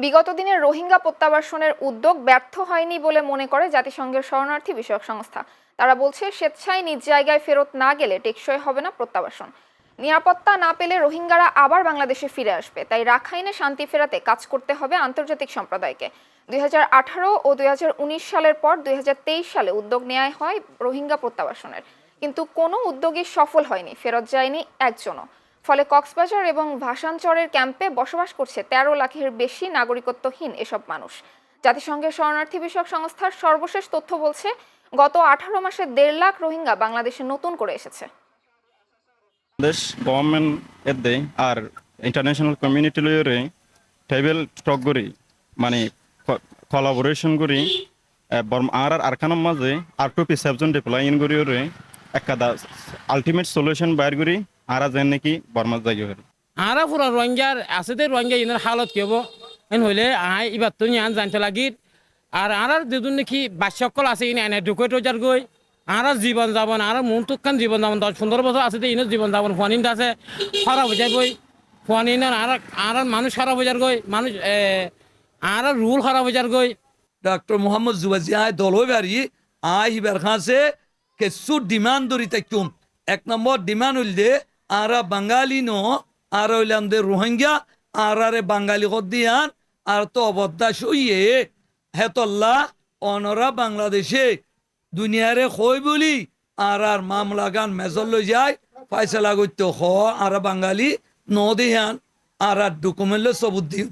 বিগত দিনের রোহিঙ্গা প্রত্যাবাসনের উদ্যোগ ব্যর্থ হয়নি বলে মনে করে জাতিসংঘের শরণার্থী বিষয়ক সংস্থা। তারা বলছে স্বেচ্ছায় নিজ জায়গায় ফেরত না গেলে টেকসই হবে না প্রত্যাবাসন। নিরাপত্তা না পেলে রোহিঙ্গারা আবার বাংলাদেশে ফিরে আসবে, তাই রাখাইনে শান্তি ফেরাতে কাজ করতে হবে আন্তর্জাতিক সম্প্রদায়কে। 2018 ও 2019 সালের পর 2023 সালে উদ্যোগ নেওয়া হয় রোহিঙ্গা প্রত্যাবাসনের, কিন্তু কোনো উদ্যোগই সফল হয়নি, ফেরত যায়নি একজনও। ফলে কক্সবাজার এবং ভাসানচরের ক্যাম্পে বসবাস করছে 13 লাখের বেশি নাগরিকত্বহীন এসব মানুষ। জাতিসংঘের শরণার্থী বিষয়ক সংস্থার সর্বশেষ তথ্য বলছে, গত 18 মাসে 1.5 লাখ রোহিঙ্গা বাংলাদেশে নতুন করে এসেছে। দেশ গভর্নমেন্ট এদে আর ইন্টারন্যাশনাল কমিউনিটি লয়রে টেবিল টক করি মানে কোলাবোরেশন করি আর আরকানোর মাঝে আর টু পিসেপজন ডিপ্লয় ইন করি ওরে একটা আলটিমেট সলিউশন বাইর করি আর যেন নাকি বর্মার জায়গা হরে আরা পুরা রোহিঙ্গার আছে দে রোহিঙ্গা ইনের হালত কি হবো এন হইলে আই ইবার তো নিয়ান জানতে লাগির আর আর যেদিন নাকি বাচ্চাসকল আছে ইনি আইনে ঢুকে টোজার গই আর জীবন যাপন আর মন তুকান জীবন যাপন 10-15 বছর আছে ইনের জীবন যাপন ফানিন আছে খারাপ হয়ে যায় বই ফানিন আর আর মানুষ খারাপ হয়ে যার গই মানুষ আর রুল খারাপ হয়ে যার গই। ডক্টর মোহাম্মদ জুবাজি আয় দলই বাড়ি আয় হিবার খাসে কিছু ডিমান্ড ধরি থাকুম। 1 নম্বর ডিমান্ড হইলে আরা বাঙালি ন আর হইলাম দে রোহিঙ্গা আরে বাঙালি দিয়ান আর তো অবদাস হইয়ে হেতল্লা অনরা বাংলাদেশে দুনিয়ারে কই বলি আর মামলা গান মেজর লই যায় ফাইসলা করতে হ আর বাঙালি ন দিয়ান আর ডকুমেন্ট সবুত দিন